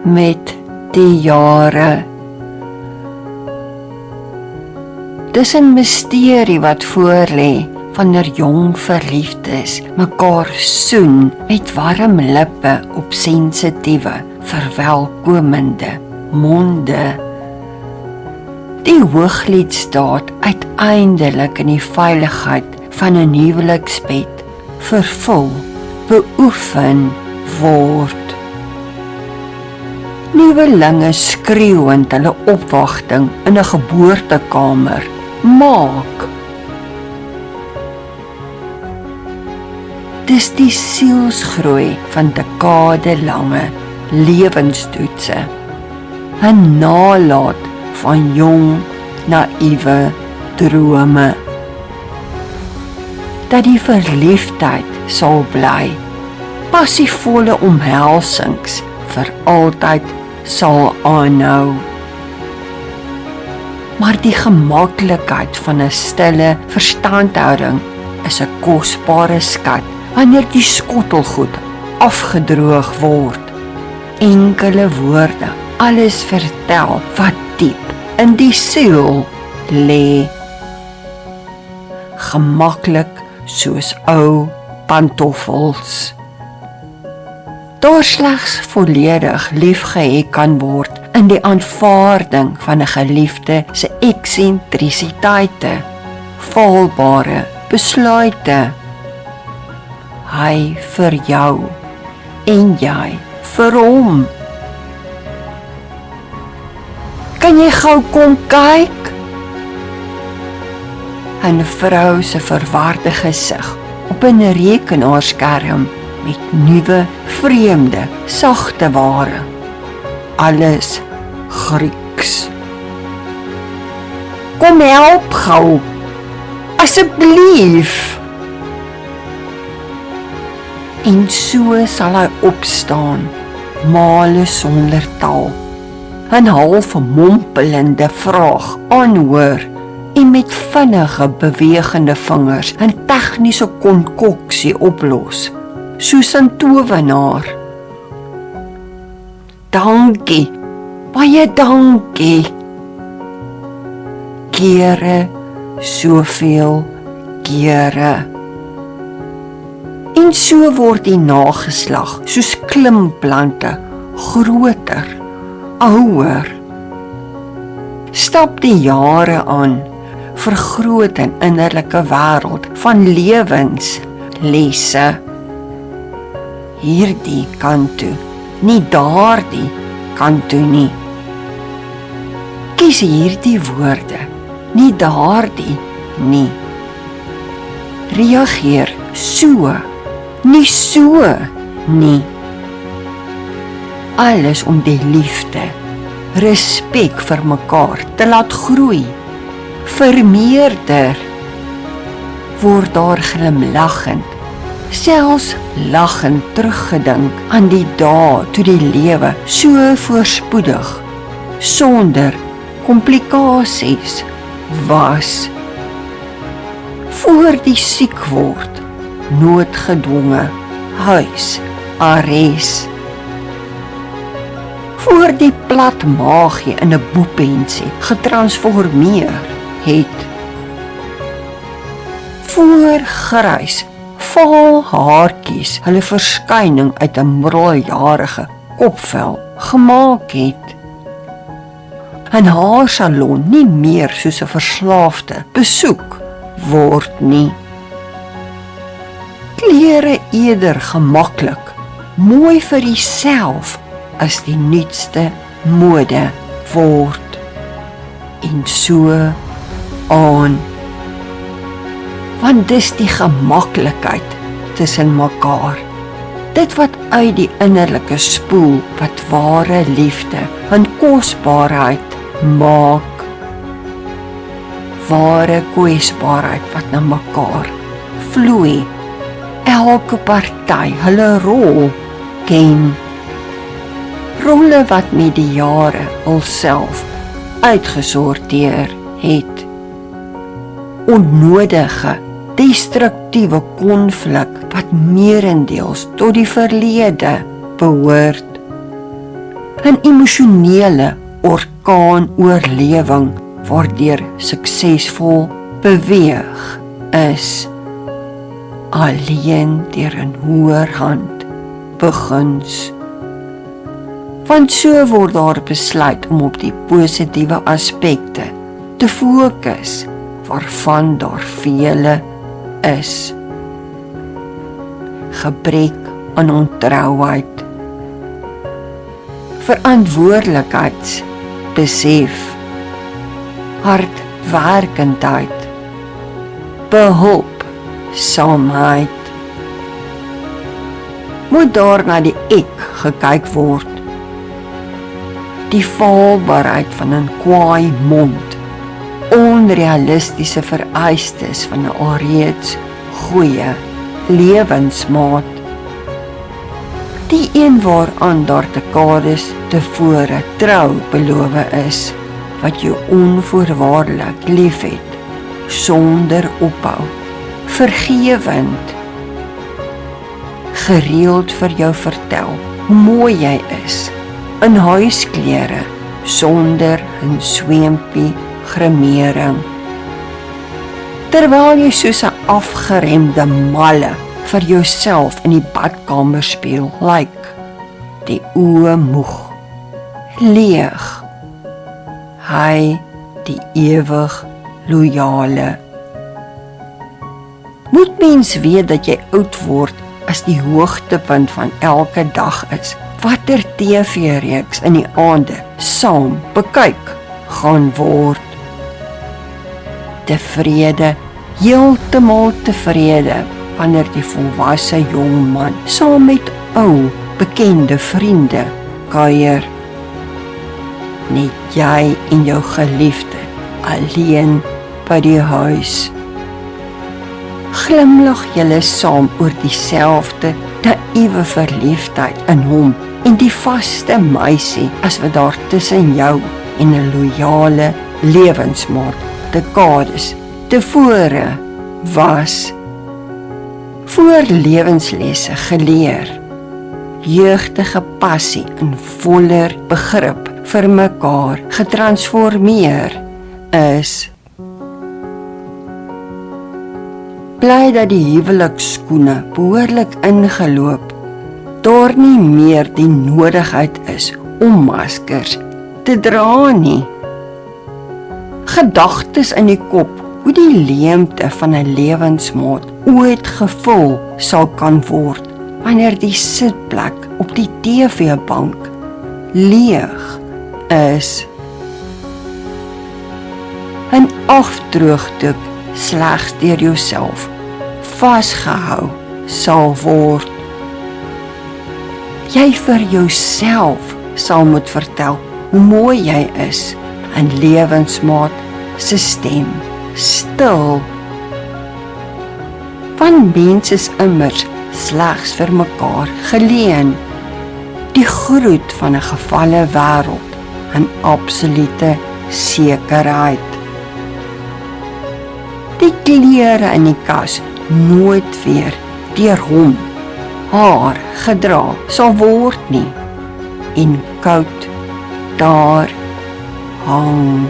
Met die jare. Dis 'n misterie wat voorlê, wanneer jong verliefdes mekaar soen met warm lippe op sensitiewe, verwelkomende monde. Die Hooglied staat uiteindelik in die veiligheid van 'n huweliksbed vervul, beoefen word. Nuwelinge skreeuend hulle opwagting in 'n geboortekamer maak. Dis die sielsgroei van dekadelange lewenstoetse, 'n nalaat van jong, naïewe drome. Dat die verliefdheid sal bly, passievolle omhelsings vir altyd sal aanhou. Maar die gemaklikheid van 'n stille verstandhouding is 'n kosbare skat wanneer die skottelgoed afgedroog word. Enkele woorde alles vertel wat diep in die siel lê. Gemaklik soos ou pantoffels. Daar slegs volledig liefgehê kan word in die aanvaarding van 'n geliefde se eksentrisiteite, faalbare besluite. Hy vir jou en jy vir hom. Kan jy gou kom kyk? 'n vrou se verwarde gesig op 'n rekenaarskerm met nuwe, vreemde, sagte ware. Alles Grieks. Kom help gou, asseblief. En so sal hy opstaan, male sonder taal, 'n half mompelende vraag aanhoor en met vinnige bewegende vingers 'n tegniese konkoksie oplos, soos 'n towenaar. Dankie, baie dankie. Kere, soveel kere. En so word die nageslag soos klimplante groter, ouer. Stap die jare aan, vergroot 'n innerlike wêreld van lewenslesse. Hierdie kant toe, nie daardie kant toe nie. Kies hierdie woorde, nie daardie nie. Reageer so, nie so nie. Alles om die liefde, respek vir mekaar te laat groei, vermeerder. Word daar glimlaggend, selfs lachend teruggedink aan die dae toe die lewe so voorspoedig, sonder komplikasies was. Voor die siek word, noodgedwonge huisarrest. Voor die plat maagie in 'n boepensie getransformeer het. Voor grys, vaal haartjies hulle verskyning uit 'n middeljarige kopvel gemaak het. 'n haarsalon nie meer soos 'n verslaafde besoek word nie. Klere eerder gemaklik, mooi vir jouself as die nuutste mode word. En so aan. Want dis die gemaklikheid tussen mekaar. Dit wat uit die innerlike spoel wat ware liefde en kosbaarheid maak. Ware kwesbaarheid wat na mekaar vloei. Elke party hulle rol ken. Rolle wat met die jare alself uitgesorteer het. Onnodige, destruktiewe konflik wat meerendeels tot die verlede behoort. 'n emosionele orkaanoorlewing waardeur suksesvol beweeg is alleen deur 'n hoër hand beguns. Want so word daar besluit om op die positiewe aspekte te fokus waarvan daar vele is. Gebrek aan ontrouheid, verantwoordelikheidsbesef, hardwerkendheid, behulpsaamheid. Moet daar na die ek gekyk word, die faalbaarheid van 'n kwaai mond, onrealistiese vereistes van 'n alreeds goeie lewensmaat, die een waaraan daar dekades tevore trou beloof is, wat jou onvoorwaardelik liefhet, sonder ophou, vergewend, gereeld vir jou vertel hoe mooi jy is, in huisklere, sonder 'n sweempie gremering, terwyl jy soos 'n afgeremde malle vir jouself in die badkamer speel, die oë moeg, leeg, hy die ewig loyale. Moet mens weet dat jy oud word as die hoogtepunt van elke dag is, watter TV-reeks in die aande saam bekyk gaan word. Tevrede, heeltemal tevrede, wanneer die volwasse jongman saam met ou, bekende vriende kuier. Net jy en jou geliefde, alleen by die huis. Glimlag julle saam oor dieselfde naïewe verliefdheid in hom en die vaste meisie as wat daar tussen jou en 'n loyale lewensmaat dekades tevore was. Voor lewenslesse geleer, jeugdige passie en voller begrip vir mekaar getransformeer is. Bly dat die huwelikskoene behoorlik ingeloop, daar nie meer die nodigheid is om maskers te dra nie. Gedagtes in die kop hoe die leemte van 'n lewensmaat ooit gevul sal kan word wanneer die sitplek op die TV-bank leeg is. 'n afdroogdoek slegs deur jouself vasgehou sal word. Jy vir jouself sal moet vertel hoe mooi jy is, 'n lewensmaat se stem stil. Want mens is immers slegs vir mekaar geleen. Die groet van 'n gevalle wêreld, 'n absolute sekerheid. Die klere in die kas nooit weer deur hom, haar gedra sal word nie, en koud daar hang